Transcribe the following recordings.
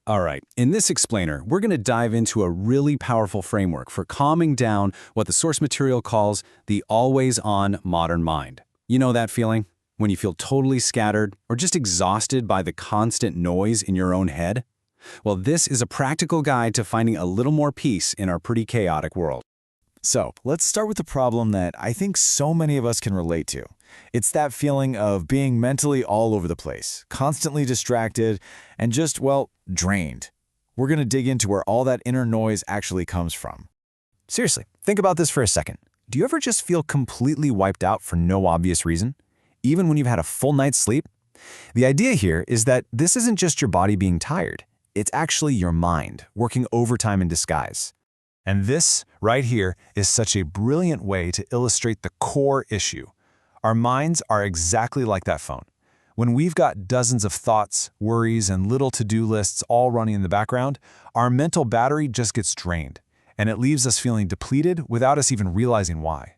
All right, in this explainer, we're going to dive into a really powerful framework for calming down what the source material calls the always-on modern mind. You know that feeling? When you feel totally scattered or just exhausted by the constant noise in your own head? Well, this is a practical guide to finding a little more peace in our pretty chaotic world. So, let's start with the problem that I think so many of us can relate to. It's that feeling of being mentally all over the place, constantly distracted, and just, well, drained. We're going to dig into where all that inner noise actually comes from. Seriously, think about this for a second. Do you ever just feel completely wiped out for no obvious reason? Even when you've had a full night's sleep? The idea here is that this isn't just your body being tired. It's actually your mind working overtime in disguise. And this, right here, is such a brilliant way to illustrate the core issue. Our minds are exactly like that phone. When we've got dozens of thoughts, worries, and little to-do lists all running in the background, our mental battery just gets drained, and it leaves us feeling depleted without us even realizing why.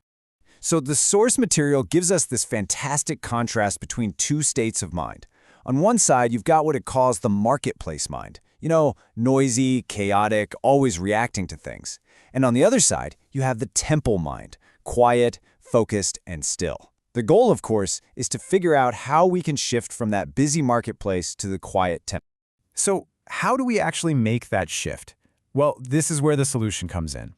So the source material gives us this fantastic contrast between two states of mind. On one side, you've got what it calls the marketplace mind. You know, noisy, chaotic, always reacting to things. And on the other side, you have the temple mind, quiet, focused, and still. The goal, of course, is to figure out how we can shift from that busy marketplace to the quiet temple. So how do we actually make that shift? Well, this is where the solution comes in.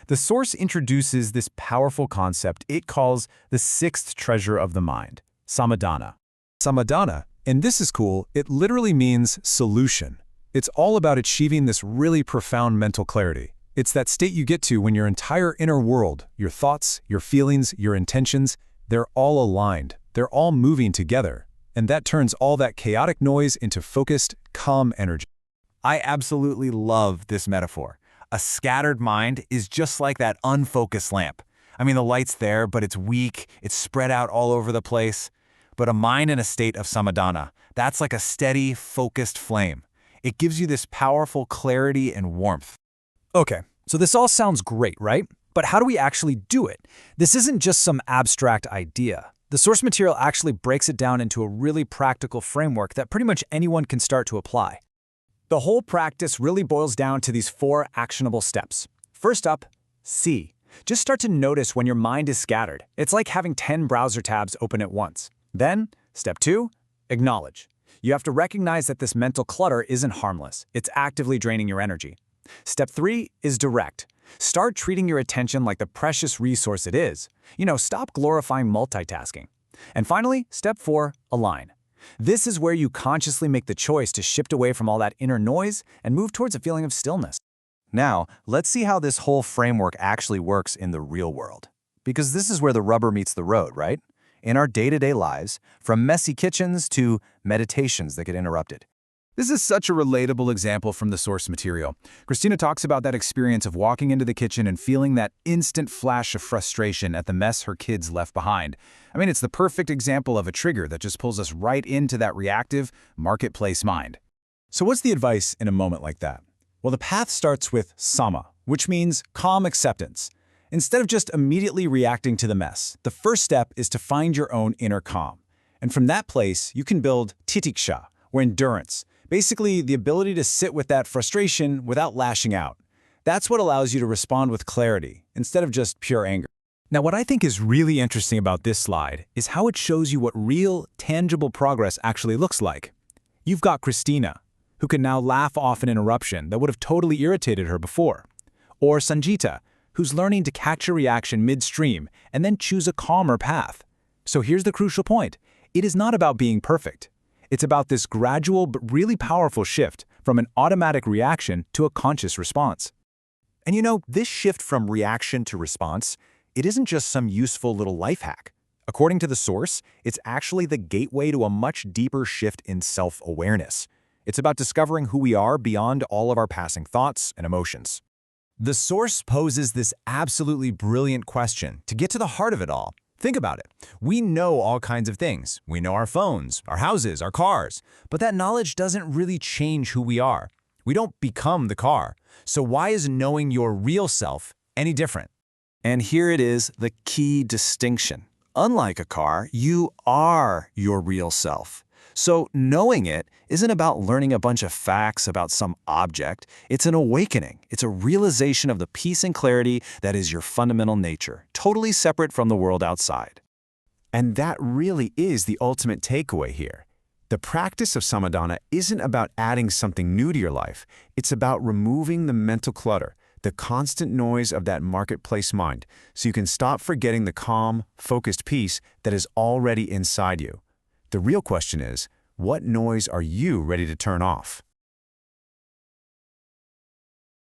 The source introduces this powerful concept it calls the sixth treasure of the mind, Samadhana. Samadhana, and this is cool, it literally means solution. It's all about achieving this really profound mental clarity. It's that state you get to when your entire inner world, your thoughts, your feelings, your intentions, they're all aligned. They're all moving together. And that turns all that chaotic noise into focused, calm energy. I absolutely love this metaphor. A scattered mind is just like that unfocused lamp. I mean, the light's there, but it's weak, it's spread out all over the place. But a mind in a state of samadhana, that's like a steady, focused flame. It gives you this powerful clarity and warmth. Okay, so this all sounds great, right? But how do we actually do it? This isn't just some abstract idea. The source material actually breaks it down into a really practical framework that pretty much anyone can start to apply. The whole practice really boils down to these 4 actionable steps. First up, see. Just start to notice when your mind is scattered. It's like having 10 browser tabs open at once. Then, step 2, acknowledge. You have to recognize that this mental clutter isn't harmless. It's actively draining your energy. Step 3 is direct. Start treating your attention like the precious resource it is. Stop glorifying multitasking. And finally, step 4, align. This is where you consciously make the choice to shift away from all that inner noise and move towards a feeling of stillness. Now, let's see how this whole framework actually works in the real world. Because this is where the rubber meets the road, right? In our day-to-day lives, from messy kitchens to meditations that get interrupted. This is such a relatable example from the source material. Christina talks about that experience of walking into the kitchen and feeling that instant flash of frustration at the mess her kids left behind. I mean, it's the perfect example of a trigger that just pulls us right into that reactive, marketplace mind. So what's the advice in a moment like that? Well, the path starts with sama, which means calm acceptance. Instead of just immediately reacting to the mess, the first step is to find your own inner calm. And from that place, you can build titiksha, or endurance. Basically, the ability to sit with that frustration without lashing out. That's what allows you to respond with clarity, instead of just pure anger. Now, what I think is really interesting about this slide is how it shows you what real, tangible progress actually looks like. You've got Christina, who can now laugh off an interruption that would have totally irritated her before. Or Sanjita, who's learning to catch a reaction midstream and then choose a calmer path. So here's the crucial point. It is not about being perfect. It's about this gradual but really powerful shift from an automatic reaction to a conscious response. And this shift from reaction to response, it isn't just some useful little life hack. According to the source, it's actually the gateway to a much deeper shift in self-awareness. It's about discovering who we are beyond all of our passing thoughts and emotions. The source poses this absolutely brilliant question to get to the heart of it all. Think about it. We know all kinds of things. We know our phones, our houses, our cars. But that knowledge doesn't really change who we are. We don't become the car. So why is knowing your real self any different? And here it is, the key distinction. Unlike a car, you are your real self. So knowing it isn't about learning a bunch of facts about some object. It's an awakening. It's a realization of the peace and clarity that is your fundamental nature, totally separate from the world outside. And that really is the ultimate takeaway here. The practice of samadhana isn't about adding something new to your life. It's about removing the mental clutter, the constant noise of that marketplace mind, so you can stop forgetting the calm, focused peace that is already inside you. The real question is, what noise are you ready to turn off?